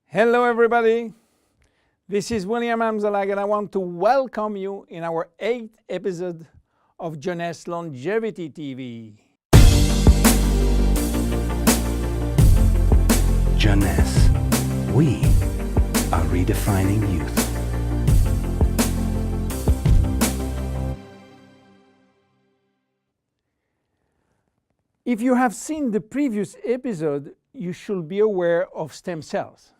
Hello everybody, this is William Amzalag and I want to welcome you in our 8th episode of Jeunesse Longevity TV. Jeunesse, we are redefining youth. If you have seen the previous episode, you should be aware of stem cells.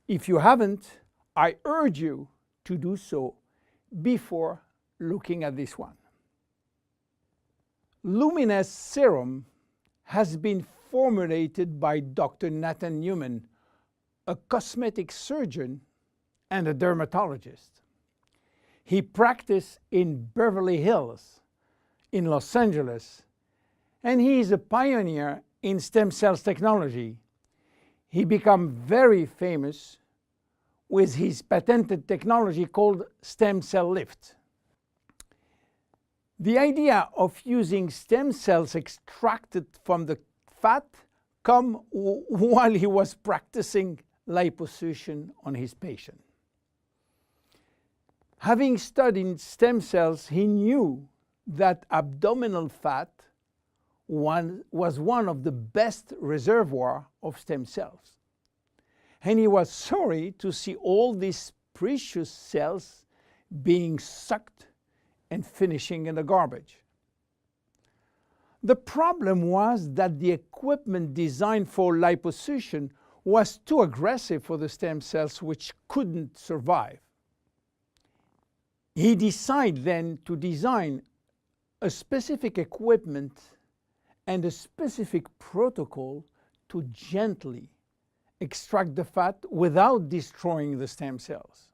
If you haven't, I urge you to do so before looking at this one. Luminesce serum has been formulated by Dr. Nathan Newman, a cosmetic surgeon and a dermatologist. He practiced in Beverly Hills, in Los Angeles, and he is a pioneer in stem cells technology. He became very famous with his patented technology called stem cell lift. The idea of using stem cells extracted from the fat came while he was practicing liposuction on his patient. Having studied stem cells, he knew that abdominal fat was one of the best reservoirs of stem cells. And he was sorry to see all these precious cells being sucked and finishing in the garbage. The problem was that the equipment designed for liposuction was too aggressive for the stem cells, which couldn't survive. He decided then to design a specific equipment and a specific protocol to gently extract the fat without destroying the stem cells.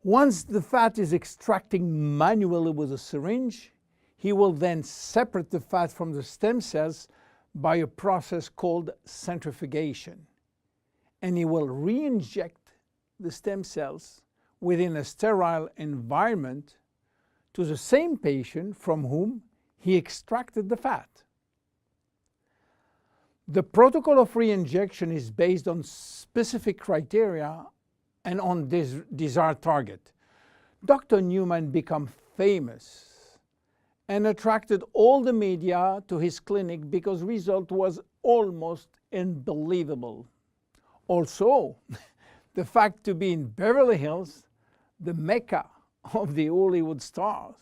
Once the fat is extracted manually with a syringe, he will then separate the fat from the stem cells by a process called centrifugation. And he will re-inject the stem cells within a sterile environment to the same patient from whom he extracted the fat. The protocol of re-injection is based on specific criteria and on this desired target. Dr. Newman became famous and attracted all the media to his clinic because result was almost unbelievable. Also, the fact to be in Beverly Hills, the mecca of the Hollywood stars,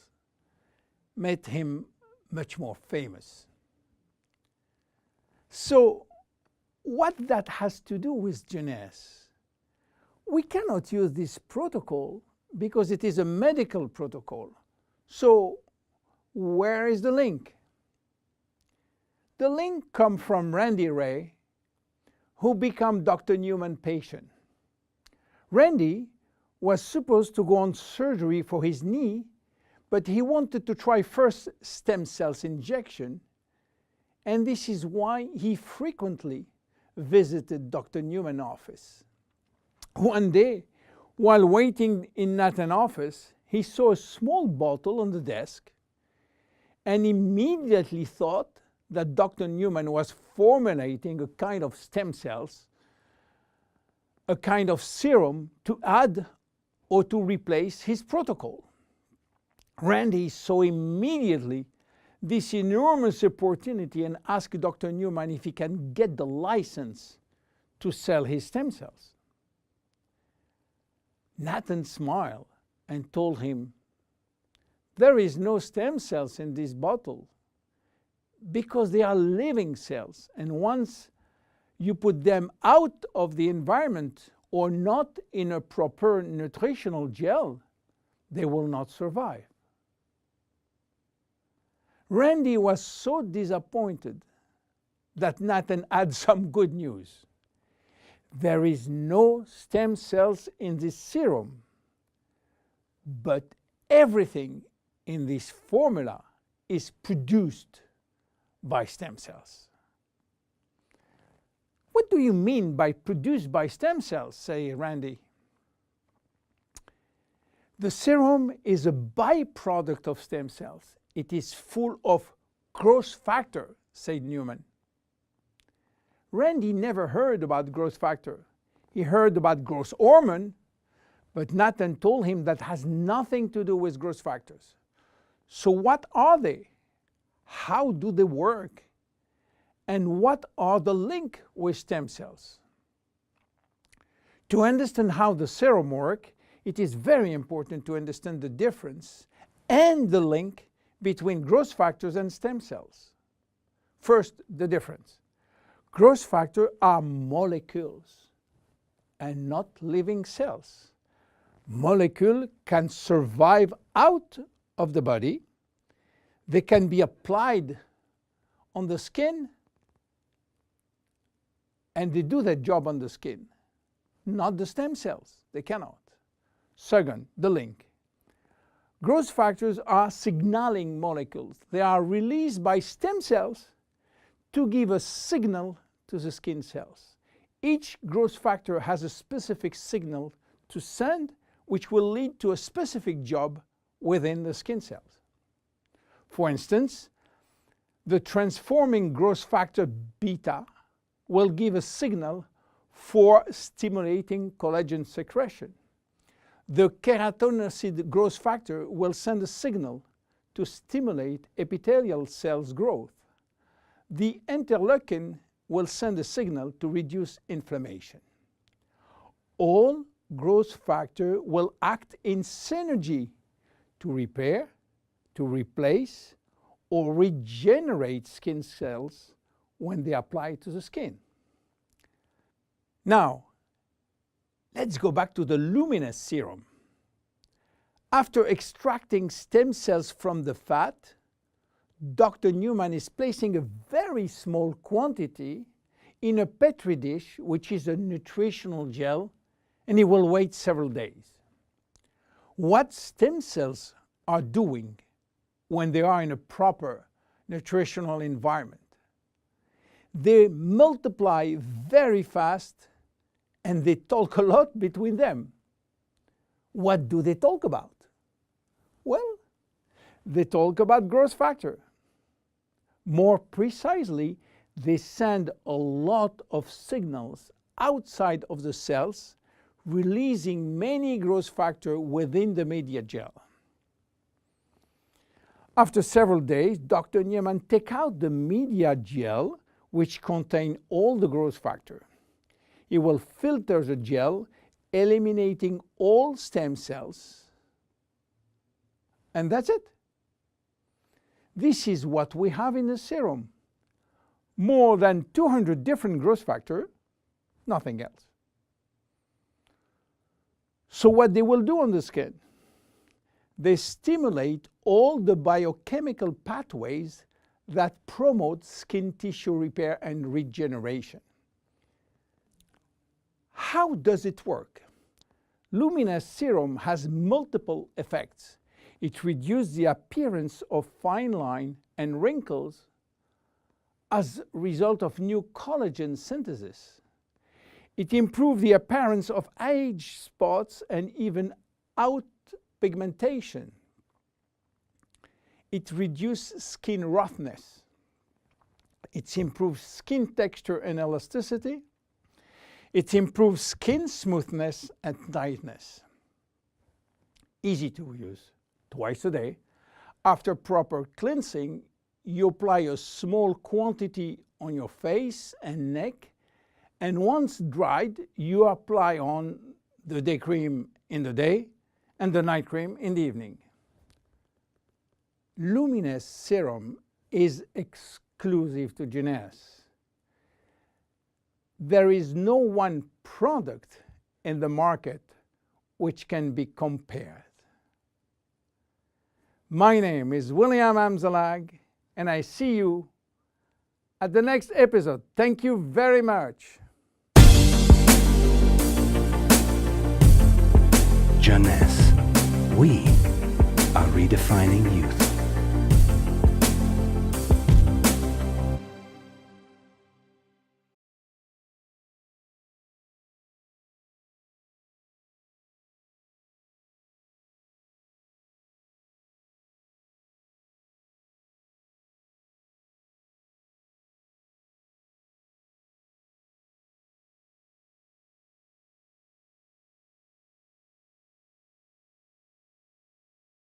made him much more famous. So, what that has to do with Jeunesse? We cannot use this protocol because it is a medical protocol. So, where is the link? The link comes from Randy Ray, who became Dr. Newman's patient. Randy was supposed to go on surgery for his knee, but he wanted to try first stem cells injection, and this is why he frequently visited Dr. Newman's office. One day, while waiting in Nathan's office, he saw a small bottle on the desk and immediately thought that Dr. Newman was formulating a kind of stem cells, a kind of serum to add or to replace his protocol. Randy saw immediately this enormous opportunity and asked Dr. Newman if he can get the license to sell his stem cells. Nathan smiled and told him, "There is no stem cells in this bottle because they are living cells, and once you put them out of the environment or not in a proper nutritional gel, they will not survive." Randy was so disappointed that Nathan had some good news. There is no stem cells in this serum, but everything in this formula is produced by stem cells. What do you mean by produced by stem cells, say Randy? The serum is a byproduct of stem cells. It is full of growth factor, said Newman. Randy never heard about growth factor. He heard about growth hormone, but Nathan told him that has nothing to do with growth factors. So what are they? How do they work? And what are the link with stem cells? To understand how the serum works, it is very important to understand the difference and the link between growth factors and stem cells. First, the difference. Growth factors are molecules and not living cells. Molecules can survive out of the body. They can be applied on the skin, and they do their job on the skin. Not the stem cells. They cannot. Second, the link. Growth factors are signaling molecules. They are released by stem cells to give a signal to the skin cells. Each growth factor has a specific signal to send, which will lead to a specific job within the skin cells. For instance, the transforming growth factor beta will give a signal for stimulating collagen secretion. The keratinocyte growth factor will send a signal to stimulate epithelial cells growth. The interleukin will send a signal to reduce inflammation. All growth factors will act in synergy to repair, to replace, or regenerate skin cells when they apply to the skin. Now, let's go back to the Luminesce serum. After extracting stem cells from the fat, Dr. Newman is placing a very small quantity in a petri dish, which is a nutritional gel, and he will wait several days. What stem cells are doing when they are in a proper nutritional environment? They multiply very fast and they talk a lot between them. What do they talk about? Well, they talk about growth factor. More precisely, they send a lot of signals outside of the cells, releasing many growth factors within the media gel. After several days, Dr. Newman takes out the media gel, which contains all the growth factor. He will filter the gel, eliminating all stem cells, and that's it. This is what we have in the serum. More than 200 different growth factors, nothing else. So what they will do on the skin? They stimulate all the biochemical pathways that promote skin tissue repair and regeneration. How does it work? Luminesce serum has multiple effects. It reduces the appearance of fine lines and wrinkles as a result of new collagen synthesis. It improves the appearance of age spots and even out pigmentation. It reduces skin roughness. It improves skin texture and elasticity. It improves skin smoothness and tightness. Easy to use. Twice a day. After proper cleansing, you apply a small quantity on your face and neck, and once dried, you apply on the day cream in the day and the night cream in the evening. Luminesce serum is exclusive to Jeunesse. There is no one product in the market which can be compared. My name is William Amzalag, and I see you at the next episode. Thank you very much. Jeunesse. We are redefining youth.